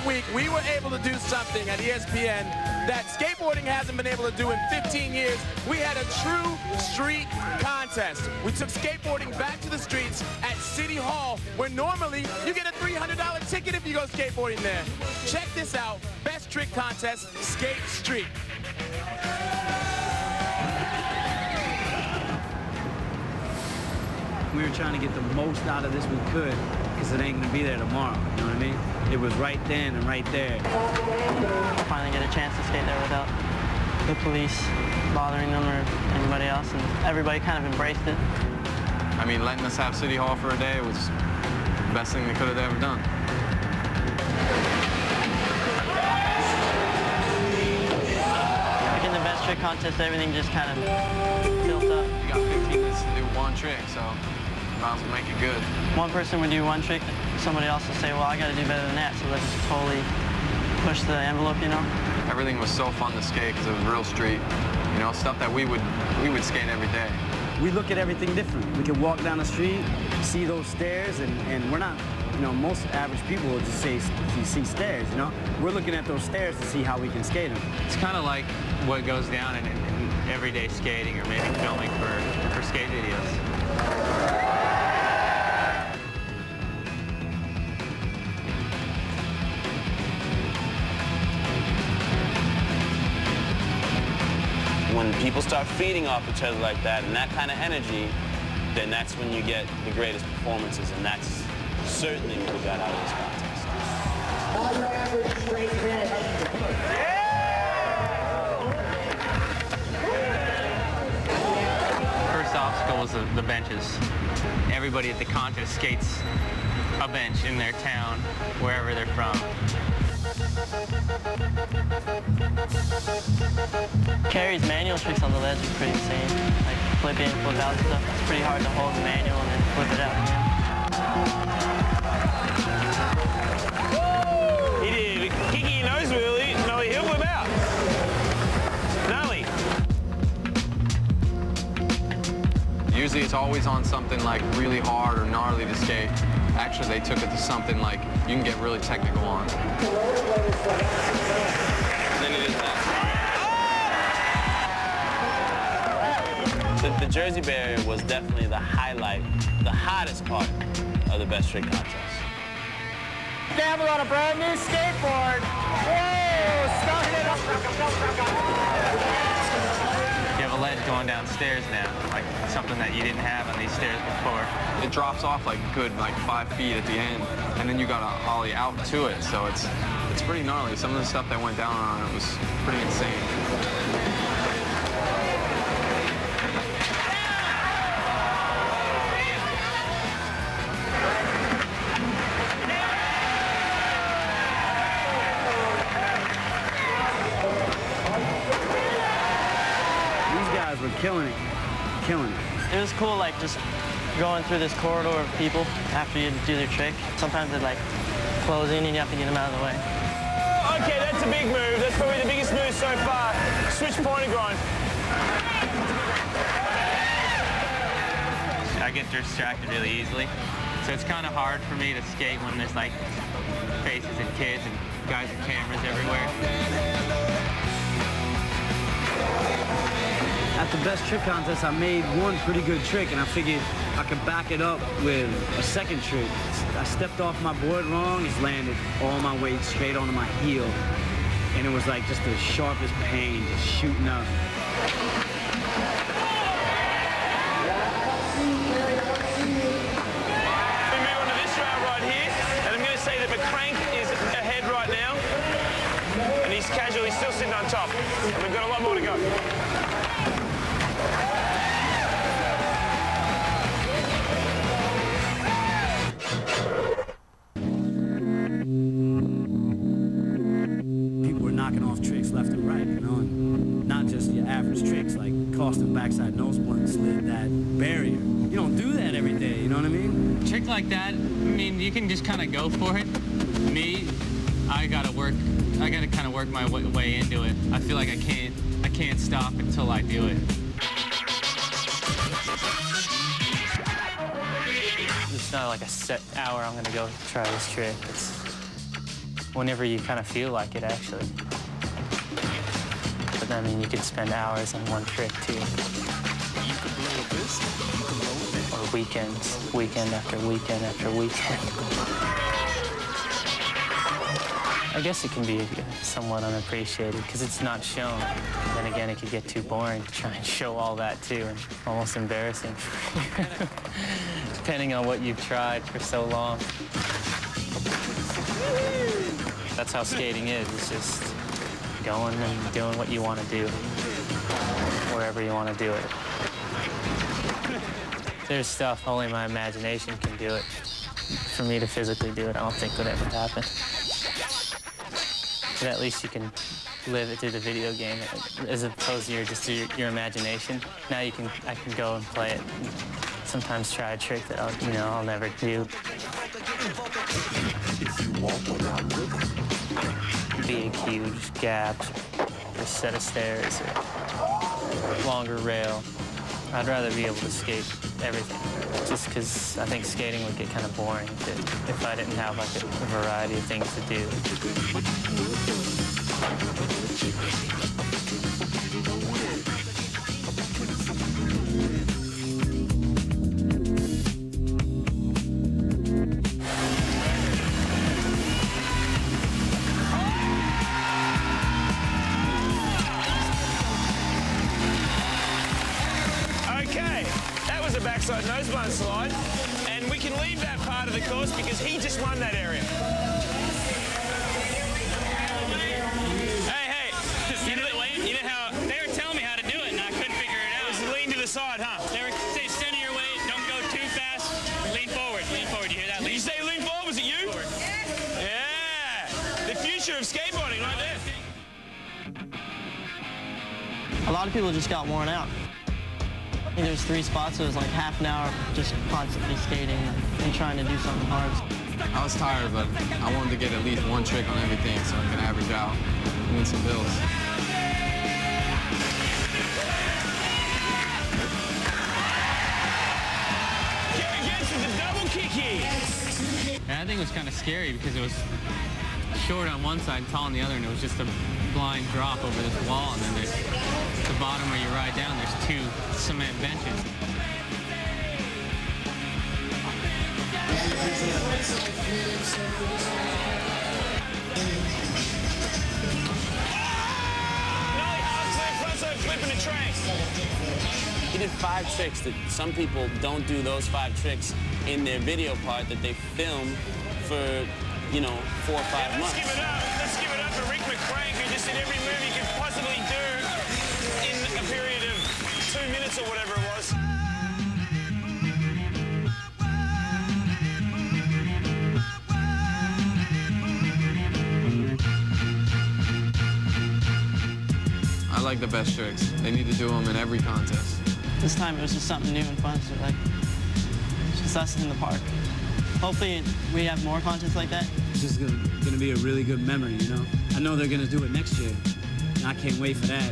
week, we were able to do something at ESPN that skateboarding hasn't been able to do in 15 years. We had a true street contest. We took skateboarding back to the streets at City Hall, where normally you get a $300 ticket if you go skateboarding there. Check this out. Best trick contest, Skate Street. We were trying to get the most out of this we could, because it ain't gonna be there tomorrow, you know what I mean? It was right then and right there. Finally get a chance to skate there without the police bothering them or anybody else, and everybody kind of embraced it. I mean, letting us have City Hall for a day was the best thing they could have ever done. Like in the best trick contest, everything just kind of built up. You got 15 minutes to do one trick, so might as well make it good. One person would do one trick, somebody else would say, well, I got to do better than that, so let's just totally push the envelope, you know? Everything was so fun to skate because it was real street. You know, stuff that we would skate every day. We look at everything different. We can walk down the street, see those stairs, and we're not, you know, most average people will just say, you see stairs, you know? We're looking at those stairs to see how we can skate them. It's kind of like what goes down in everyday skating or maybe filming for skate videos. When people start feeding off each other like that and that kind of energy, then that's when you get the greatest performances, and that's certainly what we got out of this contest. On your average straight bench. First obstacle was the benches. Everybody at the contest skates a bench in their town, wherever they're from. Carrie's manual tricks on the ledge are pretty insane. Like flip in, flip out and stuff. It's pretty hard to hold the manual and then flip it out. He did a kick in your nose, really. No, he'll flip out. Gnarly. Usually it's always on something like really hard or gnarly to skate. Actually, they took it to something like you can get really technical on. And then it is that. The Jersey barrier was definitely the highlight, the hottest part of the best trick contest. Gamble on a brand new skateboard. Whoa, starting it up. You have a ledge going downstairs now, like something that you didn't have on these stairs before. It drops off like good, like 5 feet at the end, and then you got to ollie out to it, so it's pretty gnarly. Some of the stuff that went down on it was pretty insane. We're killing it, killing it. It was cool, like just going through this corridor of people after you do their trick. Sometimes they like close in and you have to get them out of the way. Okay, that's a big move. That's probably the biggest move so far. Switch point and grind. I get distracted really easily, so it's kind of hard for me to skate when there's like faces and kids and guys with cameras everywhere. At the best trick contest, I made one pretty good trick, and I figured I could back it up with a second trick. I stepped off my board wrong, just landed all my weight straight onto my heel, and it was like just the sharpest pain, just shooting up. We move on to this round right here, and I'm going to say that McCrank is ahead right now, and he's casually still sitting on top, and we've got a lot more to go. Knocking off tricks left and right, you know, and not just your average tricks like Costin backside nose blunt slid, that barrier. You don't do that every day, you know what I mean? A trick like that, I mean, you can just kind of go for it. Me, I gotta kind of work my way into it. I feel like I can't stop until I do it. It's not like a set hour I'm gonna go try this trick. whenever you kind of feel like it, actually. But I mean, you could spend hours on one trick, too. Or weekends, weekend after weekend after weekend. I guess it can be somewhat unappreciated because it's not shown. Then again, it could get too boring to try and show all that, too, and almost embarrassing for you, depending on what you've tried for so long. That's how skating is. It's just going and doing what you want to do, wherever you want to do it. There's stuff only my imagination can do it. For me to physically do it, I don't think would ever happen. But at least you can live it through the video game as opposed to just your imagination. Now I can go and play it. And sometimes try a trick that I'll never do. Big, huge gaps, or set of stairs, or longer rail. I'd rather be able to skate everything, just because I think skating would get kind of boring if I didn't have like a variety of things to do. Backside nose blunt slide, and we can leave that part of the course because he just won that area. Hey, you know how they were telling me how to do it, and I couldn't figure it out. Just lean to the side, huh? They were saying center your weight, don't go too fast. Lean forward. You hear that? Did you say lean forward? Was it you? Forward. Yeah, the future of skateboarding, right there. A lot of people just got worn out. I think there's 3 spots, so it was like half an hour just constantly skating and trying to do something hard. I was tired, but I wanted to get at least one trick on everything so I can average out and win some bills. Gary gets the double kicky. And I think it was kind of scary because it was short on one side, tall on the other, and it was just a blind drop over this wall, and then there's the bottom where you ride down, there's 2 cement benches. He did 5 tricks that some people don't do those 5 tricks in their video part that they film for, 4 or 5 months. Let's give it up for Rick McCrank, who just did every move he could possibly do in a period of 2 minutes or whatever it was. I like the best tricks. They need to do them in every contest. This time it was just something new and fun, so like, it's just us in the park. Hopefully we have more contests like that. It's just gonna be a really good memory, I know they're gonna do it next year, and I can't wait for that.